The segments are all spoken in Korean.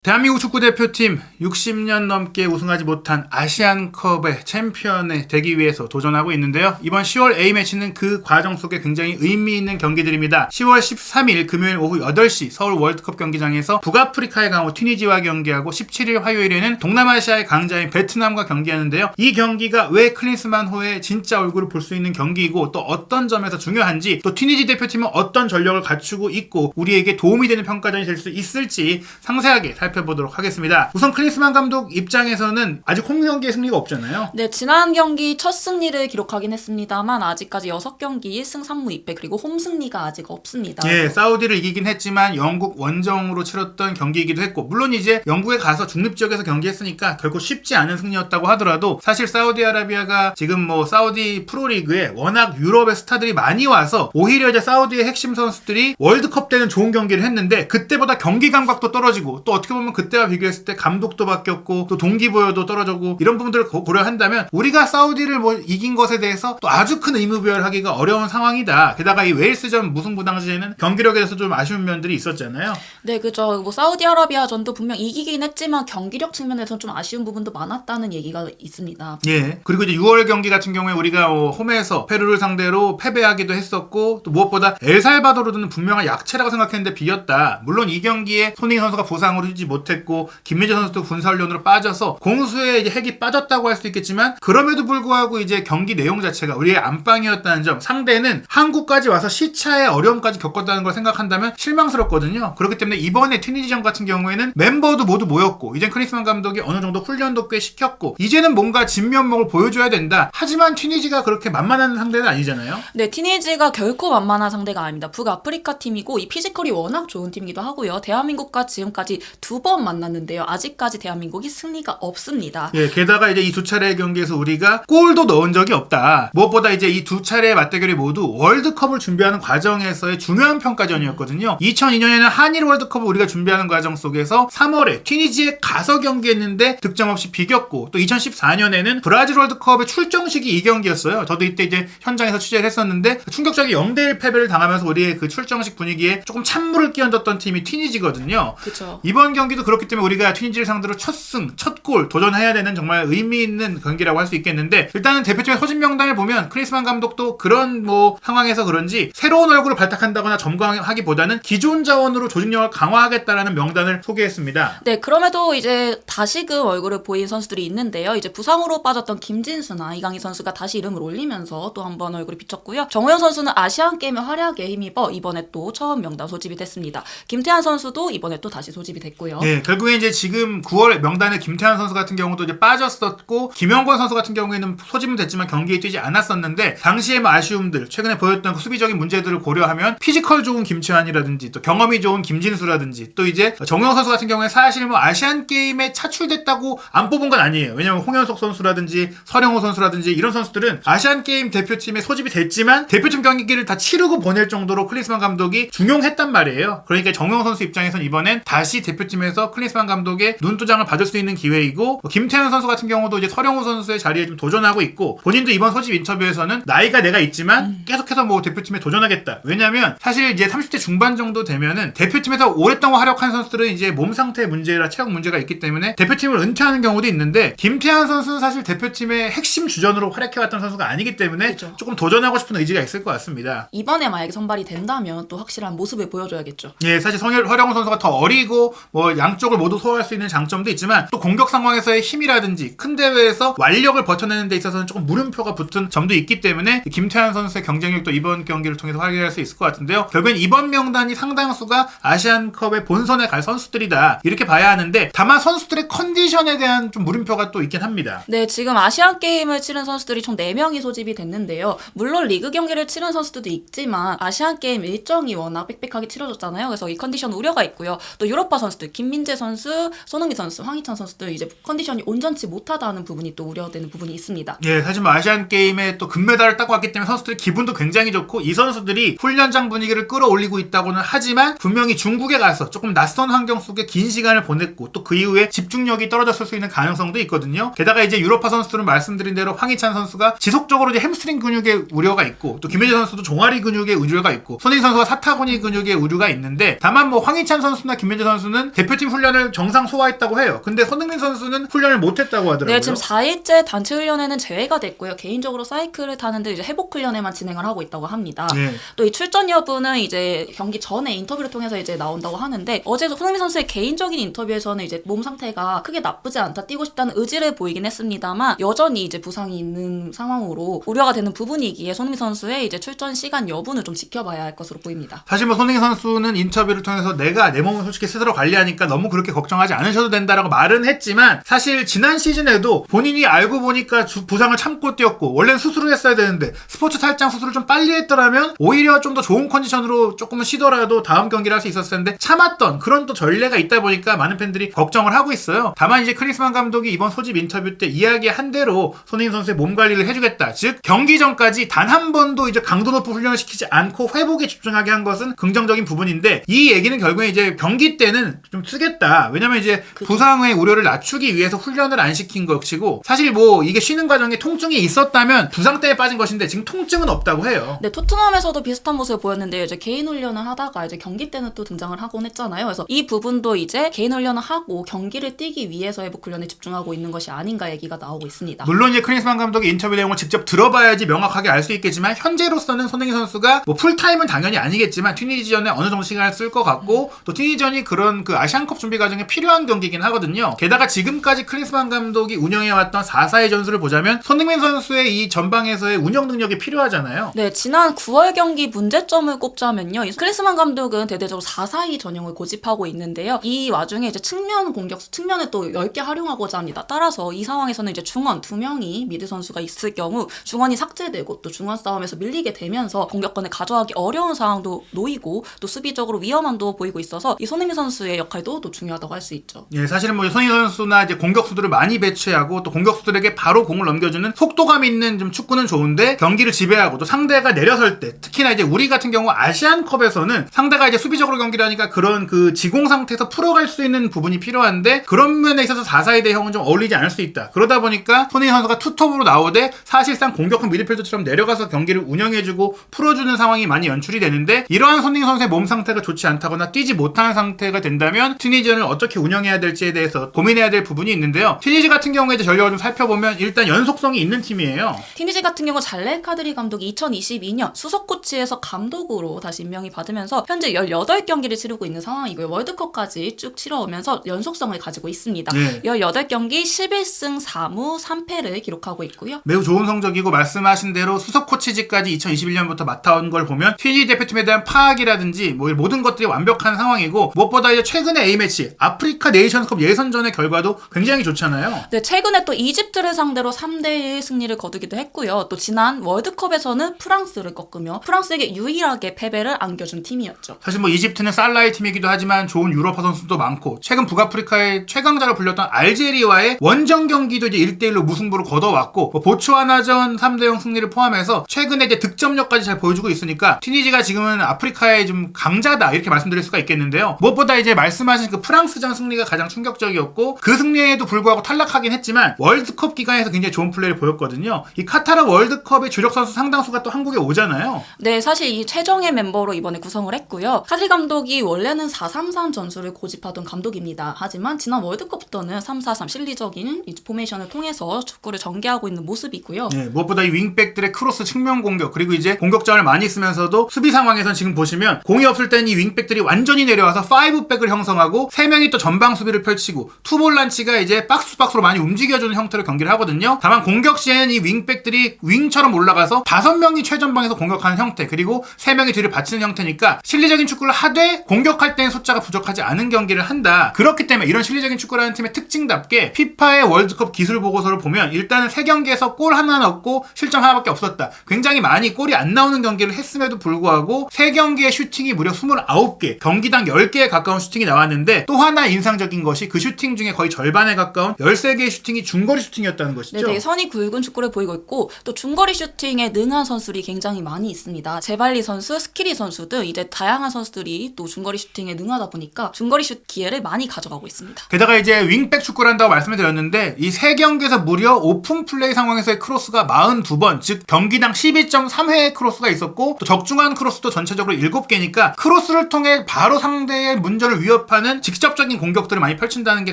대한민국 축구대표팀 60년 넘게 우승하지 못한 아시안컵의 챔피언에 되기 위해서 도전하고 있는데요. 이번 10월 A매치는 그 과정 속에 굉장히 의미 있는 경기들입니다. 10월 13일 금요일 오후 8시 서울 월드컵 경기장에서 북아프리카의 강호 튀니지와 경기하고 17일 화요일에는 동남아시아의 강자인 베트남과 경기하는데요. 이 경기가 왜 클린스만호의 진짜 얼굴을 볼 수 있는 경기이고 또 어떤 점에서 중요한지, 또 튀니지 대표팀은 어떤 전력을 갖추고 있고 우리에게 도움이 되는 평가전이 될 수 있을지 상세하게 살펴보도록 하겠습니다. 우선 클린스만 감독 입장에서는 아직 홈 경기에 승리가 없잖아요. 네, 지난 경기 첫 승리를 기록하긴 했습니다만 아직까지 6경기 1승 3무 2패 그리고 홈 승리가 아직 없습니다. 예, 사우디를 이기긴 했지만 영국 원정으로 치렀던 경기이기도 했고, 물론 이제 영국에 가서 중립 지역에서 경기했으니까 결코 쉽지 않은 승리였다고 하더라도 사실 사우디아라비아가 지금 뭐 사우디 프로리그에 워낙 유럽의 스타들이 많이 와서 오히려 이제 사우디의 핵심 선수들이 월드컵 때는 좋은 경기를 했는데 그때보다 경기 감각도 떨어지고, 또 어떻게 보면 그때와 비교했을 때 감독도 바뀌었고 또 동기부여도 떨어지고 이런 부분들을 고려한다면 우리가 사우디를 뭐 이긴 것에 대해서 또 아주 큰 의무부여하기가 어려운 상황이다. 게다가 이 웨일스전 무승부 당시에는 경기력에 대해서 좀 아쉬운 면들이 있었잖아요. 네, 그죠. 뭐 사우디아라비아전도 분명 이기긴 했지만 경기력 측면에서 좀 아쉬운 부분도 많았다는 얘기가 있습니다. 예. 그리고 이제 6월 경기 같은 경우에 우리가 홈에서 페루를 상대로 패배하기도 했었고, 또 무엇보다 엘살바도르는 분명한 약체라고 생각했는데 비겼다. 물론 이 경기에 손흥민 선수가 부상으로 뛰지 못했고 김민재 선수도 군사훈련으로 빠져서 공수에 이제 핵이 빠졌다고 할 수도 있겠지만, 그럼에도 불구하고 이제 경기 내용 자체가 우리의 안방이었다는 점, 상대는 한국까지 와서 시차의 어려움까지 겪었다는 걸 생각한다면 실망스럽거든요. 그렇기 때문에 이번에 튀니지전 같은 경우에는 멤버도 모두 모였고 이젠 클린스만 감독이 어느 정도 훈련도 꽤 시켰고 이제는 뭔가 진면목을 보여줘야 된다. 하지만 튀니지가 그렇게 만만한 상대는 아니잖아요. 네, 튀니지가 결코 만만한 상대가 아닙니다. 북아프리카 팀이고 이 피지컬이 워낙 좋은 팀이기도 하고요. 대한민국과 지금까지 2번 만났는데요. 아직까지 대한민국이 승리가 없습니다. 예, 게다가 이제 이 두 차례의 경기에서 우리가 골도 넣은 적이 없다. 무엇보다 이제 이 두 차례의 맞대결이 모두 월드컵을 준비하는 과정에서의 중요한 평가전이었거든요. 2002년에는 한일 월드컵을 우리가 준비하는 과정 속에서 3월에 튀니지에 가서 경기했는데 득점 없이 비겼고, 또 2014년에는 브라질 월드컵의 출정식이 이 경기였어요. 저도 이때 이제 현장에서 취재를 했었는데 충격적인 0대1 패배를 당하면서 우리의 그 출정식 분위기에 조금 찬물을 끼얹었던 팀이 튀니지거든요. 그렇죠. 이번 경기도 그렇기 때문에 우리가 튀니지를 상대로 첫 승, 첫 골 도전해야 되는 정말 의미 있는 경기라고 할 수 있겠는데, 일단은 대표팀의 소집 명단을 보면 클린스만 감독도 그런 뭐 상황에서 그런지 새로운 얼굴을 발탁한다거나 점검하기보다는 기존 자원으로 조직력을 강화하겠다라는 명단을 소개했습니다. 네, 그럼에도 이제 다시금 얼굴을 보인 선수들이 있는데요. 이제 부상으로 빠졌던 김진수나 이강인 선수가 다시 이름을 올리면서 또 한 번 얼굴이 비쳤고요. 정우영 선수는 아시안게임의 활약에 힘입어 이번에 또 처음 명단 소집이 됐습니다. 김태환 선수도 이번에 또 다시 소집이 됐고요. 네, 결국에 이제 지금 9월 명단에 김태환 선수 같은 경우도 이제 빠졌었고, 김영권 선수 같은 경우에는 소집은 됐지만 경기에 뛰지 않았었는데, 당시의 뭐 아쉬움들, 최근에 보였던 그 수비적인 문제들을 고려하면 피지컬 좋은 김태환이라든지 또 경험이 좋은 김진수라든지, 또 이제 정우영 선수 같은 경우에 사실 뭐 아시안 게임에 차출됐다고 안 뽑은 건 아니에요. 왜냐면 홍현석 선수라든지 서령호 선수라든지 이런 선수들은 아시안 게임 대표팀에 소집이 됐지만 대표팀 경기를 다 치르고 보낼 정도로 클린스만 감독이 중용했단 말이에요. 그러니까 정우영 선수 입장에서는 이번엔 다시 대표팀에서 클린스만 감독의 눈도장을 받을 수 있는 기회이고, 김태현 선수 같은 경우도 이제 서령호 선수의 자리에 좀 도전하고 있고, 본인도 이번 소집 인터뷰에서는 나이가 내가 있지만 계속해서 뭐 대표팀에 도전하겠다. 왜냐면 사실 이제 30대 중반 정도 되면은 대표팀에서 오랫동안 활약한 선수들은 이제 몸 상태 문제나 체력 문제가 있기 때문에 대표팀을 은퇴하는 경우도 있는데, 김태현 선수는 사실 대표팀의 핵심 주전으로 활약해왔던 선수가 아니기 때문에 그렇죠. 조금 도전하고 싶은 의지가 있을 것 같습니다. 이번에 만약에 선발이 된다면 또 확실한 모습을 보여줘야겠죠. 예, 사실 서령호 선수가 더 어리고 뭐 양쪽을 모두 소화할 수 있는 장점도 있지만, 또 공격 상황에서의 힘이라든지 큰 대회에서 완력을 버텨내는 데 있어서는 조금 물음표가 붙은 점도 있기 때문에 김태환 선수의 경쟁력도 이번 경기를 통해서 확인할 수 있을 것 같은데요. 결국엔 이번 명단이 상당수가 아시안컵의 본선에 갈 선수들이다, 이렇게 봐야 하는데, 다만 선수들의 컨디션에 대한 좀 물음표가 또 있긴 합니다. 네, 지금 아시안게임을 치른 선수들이 총 4명이 소집이 됐는데요. 물론 리그 경기를 치른 선수들도 있지만 아시안게임 일정이 워낙 빽빽하게 치러졌잖아요. 그래서 이 컨디션 우려가 있고요. 또 유럽파 선수들, 김민재 선수, 손흥민 선수, 황희찬 선수들 이제 컨디션이 온전치 못하다는 부분이 또 우려되는 부분이 있습니다. 예, 사실 뭐 아시안게임에 또 금메달을 따고 왔기 때문에 선수들의 기분도 굉장히 좋고, 이 선수들이 훈련장 분위기를 끌어올리고 있다고는 하지만 분명히 중국에 가서 조금 낯선 환경 속에 긴 시간을 보냈고, 또 그 이후에 집중력이 떨어졌을 수 있는 가능성도 있거든요. 게다가 이제 유럽파 선수들은 말씀드린 대로 황희찬 선수가 지속적으로 이제 햄스트링 근육의 우려가 있고, 또 김민재 선수도 종아리 근육의 우려가 있고, 손흥민 선수가 사타구니 근육의 우려가 있는데, 다만 뭐 황희찬 선수나 김민재 선수는 대표 대표팀 훈련을 정상 소화했다고 해요. 근데 손흥민 선수는 훈련을 못했다고 하더라고요. 네, 지금 4일째 단체 훈련에는 제외가 됐고요. 개인적으로 사이클을 타는데 이제 회복 훈련에만 진행을 하고 있다고 합니다. 네. 또 이 출전 여부는 이제 경기 전에 인터뷰를 통해서 이제 나온다고 하는데 어제도 손흥민 선수의 개인적인 인터뷰에서는 이제 몸 상태가 크게 나쁘지 않다, 뛰고 싶다는 의지를 보이긴 했습니다만 여전히 이제 부상이 있는 상황으로 우려가 되는 부분이기에 손흥민 선수의 이제 출전 시간 여부는 좀 지켜봐야 할 것으로 보입니다. 사실 뭐 손흥민 선수는 인터뷰를 통해서 내가 내 몸을 솔직히 스스로 관리하니까 너무 그렇게 걱정하지 않으셔도 된다라고 말은 했지만 사실 지난 시즌에도 본인이 알고 보니까 부상을 참고 뛰었고 원래는 수술을 했어야 되는데 스포츠 탈장 수술을 좀 빨리 했더라면 오히려 좀 더 좋은 컨디션으로 조금은 쉬더라도 다음 경기를 할 수 있었을 텐데 참았던 그런 또 전례가 있다 보니까 많은 팬들이 걱정을 하고 있어요. 다만 이제 클린스만 감독이 이번 소집 인터뷰 때 이야기한 대로 손흥민 선수의 몸 관리를 해주겠다. 즉 경기 전까지 단 한 번도 이제 강도 높은 훈련을 시키지 않고 회복에 집중하게 한 것은 긍정적인 부분인데 이 얘기는 결국에 이제 경기 때는 좀 쓰겠다. 왜냐면 이제 부상의 우려를 낮추기 위해서 훈련을 안 시킨 것이고 사실 뭐 이게 쉬는 과정에 통증이 있었다면 부상 때문에 빠진 것인데 지금 통증은 없다고 해요. 네, 토트넘에서도 비슷한 모습을 보였는데요. 이제 개인 훈련을 하다가 이제 경기 때는 또 등장을 하곤 했잖아요. 그래서 이 부분도 이제 개인 훈련을 하고 경기를 뛰기 위해서 회복 훈련에 집중하고 있는 것이 아닌가 얘기가 나오고 있습니다. 물론 이제 클린스만 감독의 인터뷰 내용을 직접 들어봐야지 명확하게 알 수 있겠지만 현재로서는 손흥민 선수가 뭐 풀타임은 당연히 아니겠지만 튀니지전에 어느 정도 시간을 쓸 것 같고 또 튀니지전이 그런 그 아시안컵 준비 과정에 필요한 경기긴 하거든요. 게다가 지금까지 클린스만 감독이 운영해왔던 4-4의 전술을 보자면 손흥민 선수의 이 전방에서의 운영 능력이 필요하잖아요. 네, 지난 9월 경기 문제점을 꼽자면요. 클린스만 감독은 대대적으로 4-4-2 전형을 고집하고 있는데요. 이 와중에 이제 측면 공격수, 측면을 또 10개 활용하고자 합니다. 따라서 이 상황에서는 이제 중원 2명이 미드 선수가 있을 경우 중원이 삭제되고 또 중원 싸움에서 밀리게 되면서 공격권을 가져가기 어려운 상황도 놓이고 또 수비적으로 위험함도 보이고 있어서 이 손흥민 선수의 역할도 또 중요하다고 할 수 있죠. 예, 사실은 뭐 손흥민 선수나 이제 공격수들을 많이 배치하고 또 공격수들에게 바로 공을 넘겨주는 속도감 있는 좀 축구는 좋은데 경기를 지배하고 또 상대가 내려설 때 특히나 이제 우리 같은 경우 아시안컵에서는 상대가 이제 수비적으로 경기를 하니까 그런 그 지공 상태에서 풀어갈 수 있는 부분이 필요한데 그런 면에 있어서 4-4의 대형은 좀 어울리지 않을 수 있다. 그러다 보니까 손흥민 선수가 투톱으로 나오되 사실상 공격형 미드필더처럼 내려가서 경기를 운영해주고 풀어주는 상황이 많이 연출이 되는데 이러한 손흥민 선수의 몸 상태가 좋지 않다거나 뛰지 못하는 상태가 된다면 튀니지전을 어떻게 운영해야 될지에 대해서 고민해야 될 부분이 있는데요. 튀니지 같은 경우에 이제 전력을 좀 살펴보면 일단 연속성이 있는 팀이에요. 튀니지 같은 경우 잘레 카드리 감독이 2022년 수석 코치에서 감독으로 다시 임명이 받으면서 현재 18경기를 치르고 있는 상황이고요. 월드컵까지 쭉 치러오면서 연속성을 가지고 있습니다. 네. 18경기 11승 4무 3패를 기록하고 있고요. 매우 좋은 성적이고 말씀하신 대로 수석 코치직까지 2021년부터 맡아온 걸 보면 튀니지 대표팀에 대한 파악이라든지 뭐 모든 것들이 완벽한 상황이고 무엇보다 이제 최근에 A매치 아프리카 네이션스컵 예선전의 결과도 굉장히 좋잖아요. 네, 최근에 또 이집트를 상대로 3대1 승리를 거두기도 했고요. 또 지난 월드컵에서는 프랑스를 꺾으며 프랑스에게 유일하게 패배를 안겨준 팀이었죠. 사실 뭐 이집트는 살라의 팀이기도 하지만 좋은 유럽파 선수도 많고 최근 북아프리카의 최강자로 불렸던 알제리와의 원정 경기도 이제 1대1로 무승부를 거둬왔고 뭐 보츠와나전 3대0 승리를 포함해서 최근에 이제 득점력까지 잘 보여주고 있으니까 튀니지가 지금은 아프리카의 좀 강자다 이렇게 말씀드릴 수가 있겠는데요. 무엇보다 이제 말씀하신 그 프랑스전 승리가 가장 충격적이었고 그 승리에도 불구하고 탈락하긴 했지만 월드컵 기간에서 굉장히 좋은 플레이를 보였거든요. 이 카타르 월드컵의 주력 선수 상당수가 또 한국에 오잖아요. 네, 사실 이 최정예 멤버로 이번에 구성을 했고요. 카드리 감독이 원래는 4-3-3 전술을 고집하던 감독입니다. 하지만 지난 월드컵부터는 3-4-3 실리적인 이 포메이션을 통해서 축구를 전개하고 있는 모습이고요. 네, 무엇보다 이 윙백들의 크로스 측면 공격 그리고 이제 공격장을 많이 쓰면서도 수비 상황에서는 지금 보시면 공이 없을 때는 이 윙백들이 완전히 내려와서 5백을 형성하고 3명이 또 전방 수비를 펼치고 투볼란치가 이제 박스로 많이 움직여주는 형태로 경기를 하거든요. 다만 공격 시에는 이 윙백들이 윙처럼 올라가서 5명이 최전방에서 공격하는 형태 그리고 3명이 뒤를 받치는 형태니까 실리적인 축구를 하되 공격할 때는 숫자가 부족하지 않은 경기를 한다. 그렇기 때문에 이런 실리적인 축구라는 팀의 특징답게 피파의 월드컵 기술 보고서를 보면 일단은 3경기에서 골 하나 넣고 실점 하나밖에 없었다. 굉장히 많이 골이 안 나오는 경기를 했음에도 불구하고 3경기의 슈팅이 무려 29개, 경기당 10개에 가까운 슈팅이 나왔는데 또 하나 인상적인 것이 그 슈팅 중에 거의 절반에 가까운 13개의 슈팅이 중거리 슈팅이었다는 것이죠. 네, 되게 선이 굵은 축구를 보이고 있고 또 중거리 슈팅에 능한 선수들이 굉장히 많이 있습니다. 제발리 선수, 스키리 선수 등 이제 다양한 선수들이 또 중거리 슈팅에 능하다 보니까 중거리 슛 기회를 많이 가져가고 있습니다. 게다가 이제 윙백 축구를 한다고 말씀을 드렸는데 이 3경기에서 무려 오픈 플레이 상황에서의 크로스가 42번, 즉 경기당 12.3회의 크로스가 있었고 또 적중한 크로스도 전체적으로 7개니까 크로스를 통해 바로 상대의 문전을 위협하는 선수와는 직접적인 공격들을 많이 펼친다는 게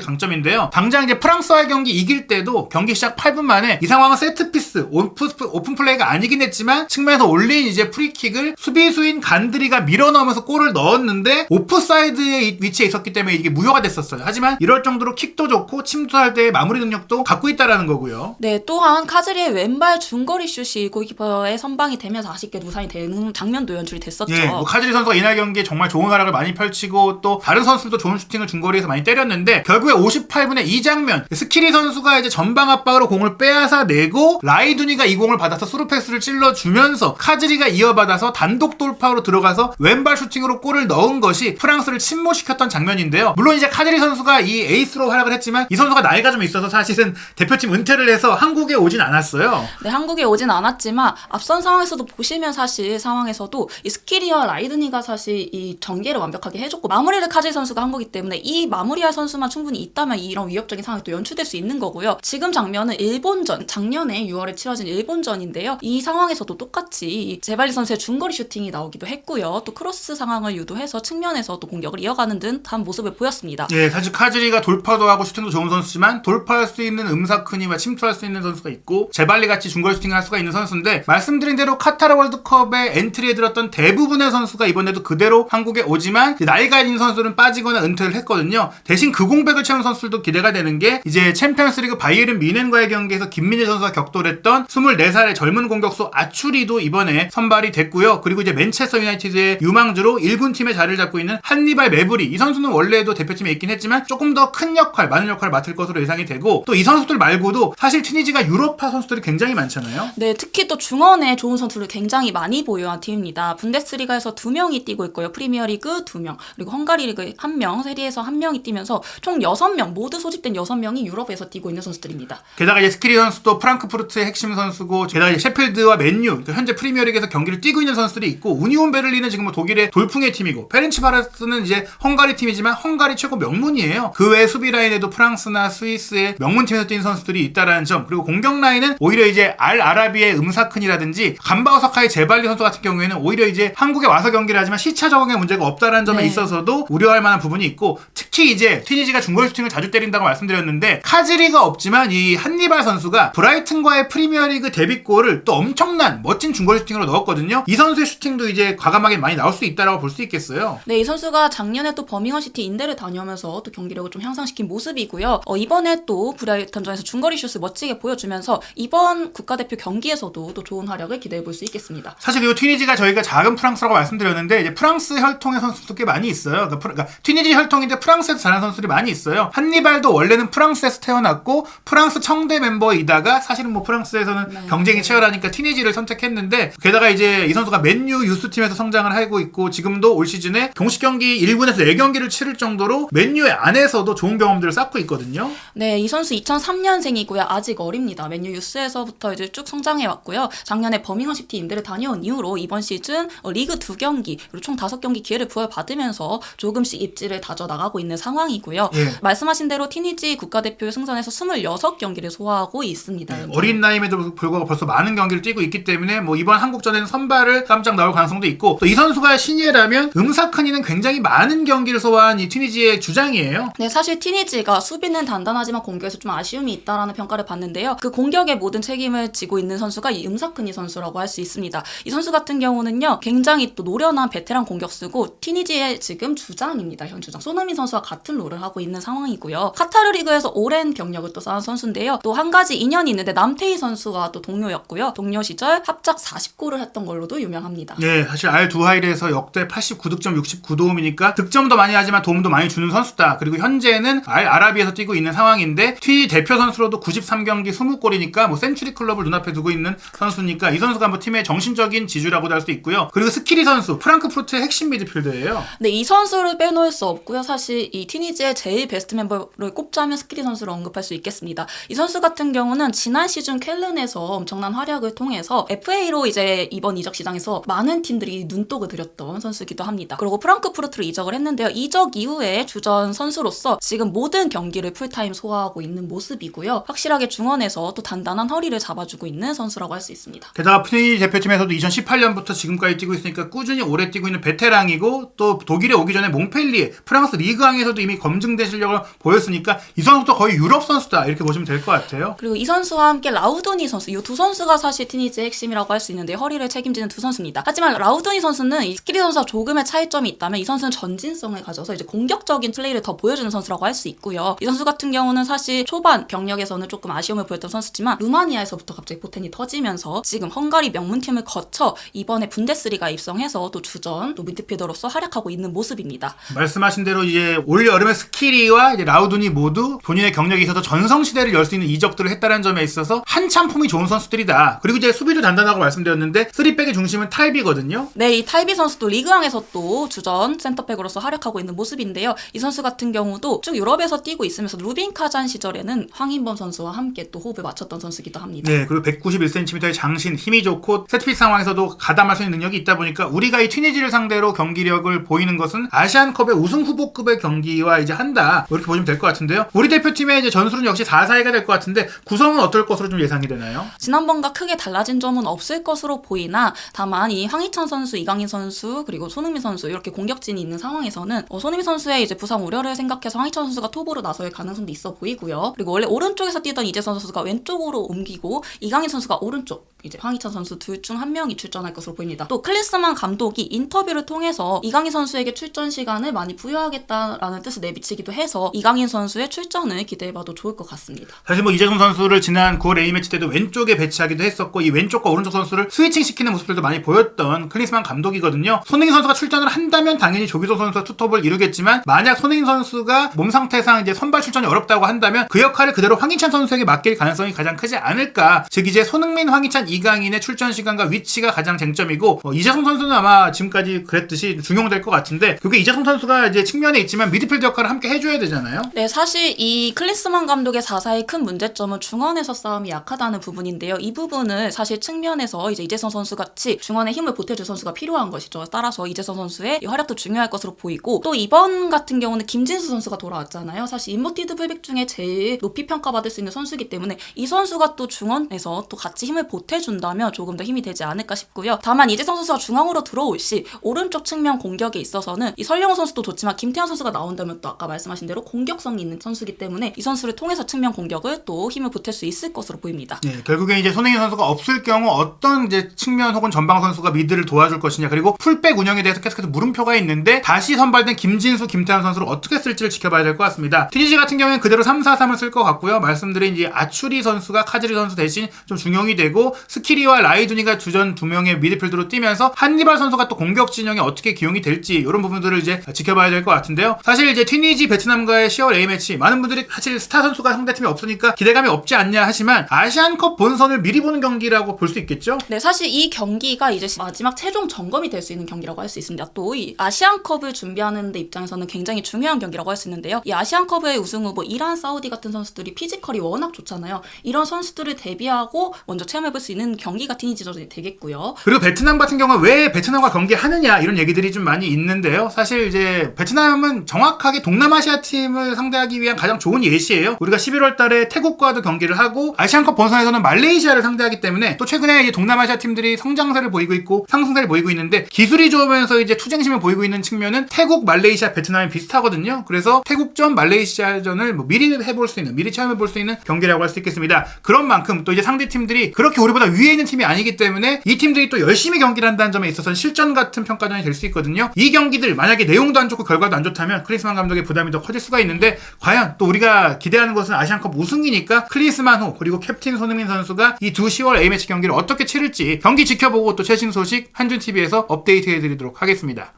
강점인데요. 당장 이제 프랑스와의 경기 이길 때도 경기 시작 8분 만에 이 상황은 세트피스, 오픈 플레이가 아니긴 했지만 측면에서 올린 이제 프리킥을 수비수인 간드리가 밀어넣으면서 골을 넣었는데 오프사이드의 위치에 있었기 때문에 이게 무효가 됐었어요. 하지만 이럴 정도로 킥도 좋고 침투할 때의 마무리 능력도 갖고 있다라는 거고요. 네, 또한 카즈리의 왼발 중거리 슛이 골키퍼의 선방이 되면서 아쉽게 무산이 되는 장면도 연출이 됐었죠. 예, 뭐 카즈리 선수가 이날 경기에 정말 좋은 활약을 많이 펼치고 또 다른 선수들도 좋은 슈팅을 중거리에서 많이 때렸는데 결국에 58분에 이 장면 스키리 선수가 이제 전방 압박으로 공을 빼앗아 내고 라이두니가 이 공을 받아서 스루패스를 찔러주면서 카즈리가 이어받아서 단독 돌파로 들어가서 왼발 슈팅으로 골을 넣은 것이 프랑스를 침몰시켰던 장면인데요. 물론 이제 카즈리 선수가 이 에이스로 활약을 했지만 이 선수가 나이가 좀 있어서 사실은 대표팀 은퇴를 해서 한국에 오진 않았어요. 네, 한국에 오진 않았지만 앞선 상황에서도 보시면 사실 상황에서도 이 스키리와 라이드니가 사실 이 전개를 완벽하게 해줬고 마무리를 카즈리 선수가 한 거기 때문에 이 마무리할 선수만 충분히 있다면 이런 위협적인 상황이 또 연출될 수 있는 거고요. 지금 장면은 일본전, 작년에 6월에 치러진 일본전인데요. 이 상황에서도 똑같이 제발리 선수의 중거리 슈팅이 나오기도 했고요. 또 크로스 상황을 유도해서 측면에서 또 공격을 이어가는 듯한 모습을 보였습니다. 예, 사실 카즈리가 돌파도 하고 슈팅도 좋은 선수지만 돌파할 수 있는 음사크니와 침투할 수 있는 선수가 있고 제발리 같이 중거리 슈팅을 할 수가 있는 선수인데 말씀드린 대로 카타르 월드컵에 엔트리에 들었던 대부분의 선수가 이번에도 그대로 한국에 오지만 나이가 있는 선수는 빠지거나 은퇴를 했거든요. 대신 그 공백을 채운 선수들도 기대가 되는 게 이제 챔피언스리그 바이에른 뮌헨과의 경기에서 김민재 선수가 격돌했던 24살의 젊은 공격수 아추리도 이번에 선발이 됐고요. 그리고 이제 맨체스터 유나이티드의 유망주로 1군 팀에 자리를 잡고 있는 한니발 메브리 이 선수는 원래도 대표팀에 있긴 했지만 조금 더 큰 역할, 많은 역할을 맡을 것으로 예상이 되고 또 이 선수들 말고도 사실 튀니지가 유로파 선수들이 굉장히 많잖아요. 네, 특히 또 중원에 좋은 선수를 굉장히 많이 보유한 팀입니다. 분데스리가에서 2명이 뛰고 있고요. 프리미어리그 2명, 그리고 헝가리 리그 1명, 세리에서 1명이 뛰면서 총 6명, 모두 소집된 6명이 유럽에서 뛰고 있는 선수들입니다. 게다가 이제 스키리 선수도 프랑크푸르트의 핵심 선수고 게다가 이제 셰필드와 맨유, 그러니까 현재 프리미어리그에서 경기를 뛰고 있는 선수들이 있고 우니온 베를린은 지금 뭐 독일의 돌풍의 팀이고 페렌치바르스는 이제 헝가리 팀이지만 헝가리 최고 명문이에요. 그 외 수비 라인에도 프랑스나 스위스의 명문팀에서 뛰는 선수들이 있다라는 점 그리고 공격 라인은 오히려 이제 알 아라비의 음사큰이라든지 간바오사카의 제발리 선수 같은 경우에는 오히려 이제 한국에 와서 경기를 하지만 시차 적응에 문제가 없다라는 점에 있어서도 우려할 만한 부분이 있고 특히 이제 튀니지가 중거리 슈팅을 자주 때린다고 말씀드렸는데 카즈리가 없지만 이 한니발 선수가 브라이튼과의 프리미어리그 데뷔골을 또 엄청난 멋진 중거리 슈팅으로 넣었거든요. 이 선수의 슈팅도 이제 과감하게 많이 나올 수 있다라고 볼 수 있겠어요. 네, 이 선수가 작년에 또 버밍엄 시티 인대를 다녀오면서 또 경기력을 좀 향상시킨 모습이고요. 이번에 또 브라이턴전에서 중거리 슛을 멋지게 보여주면서 이번 국가대표 경기에서도 또 좋은 활약을 기대해 볼 수 있겠습니다. 사실 이 튀니지가 저희가 작은 프랑스라고 말씀드렸는데 이제 프랑스 혈통의 선수도 꽤 많이 있어요. 그러니까 튀니지 혈통인데 프랑스에서 자란 선수들이 많이 있어요. 한니발도 원래는 프랑스에서 태어났고 프랑스 청대 멤버이다가 사실은 뭐 프랑스에서는 경쟁이 치열하니까 튀니지를 선택했는데 게다가 이제 이 선수가 맨유 유스팀에서 성장을 하고 있고 지금도 올 시즌에 공식 경기 1군에서 4경기를 치를 정도로 맨유의 안에서도 좋은 경험들을 쌓고 있거든요. 네, 이 선수 2003년생이고요. 아직 어립니다. 맨유 유스에서부터 이제 쭉 성장해 왔고요. 작년에 버밍엄 시티 임대를 다녀온 이후로 이번 시즌 리그 2경기 그리고 총 5경기 기회를 부여받으면서 조금씩 입지를 다져 나가고 있는 상황이고요. 예. 말씀하신 대로 튀니지 국가대표 승선에서 26경기를 소화하고 있습니다. 네, 어린 나이임에도 불구하고 벌써 많은 경기를 뛰고 있기 때문에 뭐 이번 한국전에는 선발을 깜짝 나올 가능성도 있고 또 이 선수가 신예라면 음사크니는 굉장히 많은 경기를 소화한 이 튀니지의 주장이에요. 네, 사실 튀니지가 수비는 단단하지만 공격에서 좀 아쉬움이 있다라는 평가를 받는데요. 그 공격의 모든 책임을 지고 있는 선수가 이 음사크니 선수라고 할 수 있습니다. 이 선수 같은 경우는요, 굉장히 또 노련한 베테랑 공격수고 튀니지의 지금 주장입니다. 현 주장. 손흥민 선수와 같은 롤을 하고 있는 상황이고요. 카타르 리그에서 오랜 경력을 또 쌓은 선수인데요. 또 한 가지 인연이 있는데 남태희 선수와 또 동료였고요. 동료 시절 합작 40골을 했던 걸로도 유명합니다. 네, 사실 알 두하일에서 역대 89득점 69도움이니까 득점도 많이 하지만 도움도 많이 주는 선수다. 그리고 현재는 알 아라비에서 뛰고 있는 상황인데 튀 대표 선수로도 93경기 20골이니까 뭐 센츄리 클럽을 눈앞에 두고 있는 선수니까 이 선수가 뭐 팀의 정신적인 지주라고도 할 수 있고요. 그리고 스키리 선수 프랑크푸르트의 핵심 미드필더예요. 네, 이 선수를 빼놓을 수 없고요. 사실 이 튀니지의 제일 베스트 멤버를 꼽자면 스키리 선수를 언급할 수 있겠습니다. 이 선수 같은 경우는 지난 시즌 켈른에서 엄청난 활약을 통해서 FA로 이제 이번 이적 시장에서 많은 팀들이 눈독을 들였던 선수이기도 합니다. 그리고 프랑크푸르트로 이적을 했는데요. 이적 이후에 주전 선수로서 지금 모든 경기를 풀타임 소화하고 있는 모습이고요. 확실하게 중원에서 또 단단한 허리를 잡아주고 있는 선수라고 할 수 있습니다. 게다가 푸니 대표팀에서도 2018년부터 지금까지 뛰고 있으니까 꾸준히 오래 뛰고 있는 베테랑이고 또 독일에 오기 전에 몽펠리에 프랑스 리그왕에서도 이미 검증된 실력을 보였으니까 이 선수도 거의 유럽 선수다 이렇게 보시면 될 것 같아요. 그리고 이 선수와 함께 라우도니 선수, 이 두 선수가 사실 티니지의 핵심이라고 할 수 있는데 허리를 책임지는 두 선수입니다. 하지만 라우도니 선수는 이 스키리 선수와 조금의 차이점이 있다면 이 선수는 전진성을 가져서 이제 공격적인 플레이를 더 보여주는 선수라고 할 수 있고요. 이 선수 같은 경우는 사실 초반 경력에서는 조금 아쉬움을 보였던 선수지만 루마니아에서부터 갑자기 포텐이 터지면서 지금 헝가리 명문팀을 거쳐 이번에 분데스리가 입성해서 또 주전, 또 미드필더로서 활약하고 있는 모습입니다. 말씀하신 대로 이제 올 여름에 스키리와 이제 라우도니 모두 본인의 경력에 있어서 전성시대를 열 수 있는 이적들을 했다는 점에 있어서 한참 폼이 좋은 선수들이다. 그리고 이제 수비도 단단하고 말씀드렸는데 3백의 중심은 탈비거든요. 네, 이 탈비 선수도 리그왕에서 또 주전 센터백으로서 활약하고 있는 모습인데요. 이 선수 같은 경우도 쭉 유럽에서 뛰고 있으면서 루빈 카잔 시절에는 황인범 선수와 함께 또 호흡을 맞췄던 선수이기도 합니다. 네, 그리고 191cm의 장신, 힘이 좋고 세트피스 상황에서도 가담할 수 있는 능력이 있다 보니까 우리가 이 튀니지를 상대로 경기력을 보이는 것은 아시안컵의 우승 후보급의 경기와 이제 한다. 이렇게 보시면 될 것 같은데요. 우리 대표팀의 이제 전술은 역시 4-4-2가 될 것 같은데 구성은 어떨 것으로 좀 예상이 되나요? 지난번과 크게 달라진 점은 없을 것으로 보이나 다만 이 황희찬 선수, 이강인 선수 그리고 손흥민 선수 이렇게 공격진이 있는 상황에서는 손흥민 선수의 이제 부상 우려를 생각해서 황희찬 선수가 톱으로 나설 가능성도 있어 보이고요. 그리고 원래 오른쪽에서 뛰던 이재선 선수가 왼쪽으로 옮기고 이강인 선수가 오른쪽, 이제 황희찬 선수 둘 중 한 명이 출전할 것으로 보입니다. 또 클린스만 감독이 인터뷰를 통해서 이강인 선수에게 출전 시간을 많이 부여하겠다라는 뜻을 내비치기도 해서 이강인 선수의 출전을 기대해봐도 좋을 것 같습니다. 사실 뭐 이재성 선수를 지난 9월 A매치 때도 왼쪽에 배치하기도 했었고 이 왼쪽과 오른쪽 선수를 스위칭 시키는 모습들도 많이 보였던 클린스만 감독이거든요. 손흥민 선수가 출전을 한다면 당연히 조규성 선수가 투톱을 이루겠지만 만약 손흥민 선수가 몸 상태상 이제 선발 출전이 어렵다고 한다면 그 역할을 그대로 황희찬 선수에게 맡길 가능성이 가장 크지 않을까. 즉 이제 손흥민, 황희찬, 이강인의 출전 시간과 위치가 가장 쟁점이고 이재성 선수는 아마 지금까지 그랬듯이 중용될 것 같은데 그게 이재성 선수가 이제 측면에 있지만 미드필드 역할을 함께 해줘야 되잖아요. 네, 사실 이 클린스만 감독의 4-4의 큰 문제점은 중원에서 싸움이 약하다는 부분인데요. 이 부분을 사실 측면에서 이제 이재성 선수 같이 중원에 힘을 보태줄 선수가 필요한 것이죠. 따라서 이재성 선수의 이 활약도 중요할 것으로 보이고 또 이번 같은 경우는 김진수 선수가 돌아왔잖아요. 사실 인버티드 풀백 중에 제일 높이 평가받을 수 있는 선수이기 때문에 이 선수가 또 중원에서 또 같이 힘을 보태준다면 조금 더 힘이 되지 않을까 싶고요. 다만 이재성 선수가 중앙으로 들어올 시 오른쪽 측면 공격에 있어서는 이 설령호 선수도 좋지만 김태환 선수가 나온다면 또 아까 말씀하신 대로 공격성이 있는 선수이기 때문에 이 선수를 통해서 측면 공격을 또 힘을 보탤 수 있을 것으로 보입니다. 네, 결국에 이제 손흥민 선수가 없을 경우 어떤 이제 측면 혹은 전방 선수가 미드를 도와줄 것이냐 그리고 풀백 운영에 대해서 계속해서 물음표가 있는데 다시 선발된 김진수, 김태환 선수를 어떻게 쓸지를 지켜봐야 될 것 같습니다. 튀니지 같은 경우에는 그대로 3-4-3을 쓸 것 같고요. 말씀드린 이제 아추리 선수가 카즈리 선수 대신 좀 중용이 되고 스키리와 라이두니가 주전 두 명의 미드필드로 뛰면서 한니발 선수가 또 공격 진영에 어떻게 기용이 될지 이런 부분들을 이제 지켜봐야 될 것 같은데요. 사실 이제 튀니지 베트남과의 10월 A매치 많은 분들이 사실 스타 선수가 상대팀이 없으니까 기대감이 없지 않냐 하지만 아시안컵 본선을 미리 보는 경기라고 볼 수 있겠죠? 네, 사실 이 경기가 이제 마지막 최종 점검이 될 수 있는 경기라고 할 수 있습니다. 또 이 아시안컵을 준비하는 데 입장에서는 굉장히 중요한 경기라고 할 수 있는데요. 이 아시안컵의 우승 후보 이란, 사우디 같은 선수들이 피지컬이 워낙 좋잖아요. 이런 선수들을 대비하고 먼저 체험해볼 수 있는 경기가 튀니지전이 되겠고요. 그리고 베트남 같은 경우는 왜 베트남과 경기하느냐 이런 얘기들이 좀 많이 있는데요. 사실 이제 베트남은 정확하게 동남아시아 팀을 상대하기 위한 가장 좋은 예시예요. 우리가 11월 달에 태국과도 경기를 하고 아시안컵 본선에서는 말레이시아를 상대하기 때문에 또 최근에 이제 동남아시아 팀들이 성장세를 보이고 있고 상승세를 보이고 있는데 기술이 좋으면서 이제 투쟁심을 보이고 있는 측면은 태국, 말레이시아, 베트남이 비슷하거든요. 그래서 태국전, 말레이시아전을 뭐 미리 해볼 수 있는, 미리 체험해볼 수 있는 경기라고 할 수 있겠습니다. 그런 만큼 또 이제 상대 팀들이 그렇게 우리보다 위에 있는 팀이 아니기 때문에 이 팀들이 또 열심히 경기를 한다는 점에 있어서는 실전 같은 평가전이 될 수 있거든요. 이 경기들 만약에 내용도 안 좋고 결과도 안 좋다면 클린스만 감독의 부담이 더 커질 수가 있는데 과연 또 우리가 기대하는 것은 아시안컵 우승이니까 클린스만호 그리고 캡틴 손흥민 선수가 이 두 10월 A매치 경기를 어떻게 치를지 경기 지켜보고 또 최신 소식 한준TV에서 업데이트 해드리도록 하겠습니다.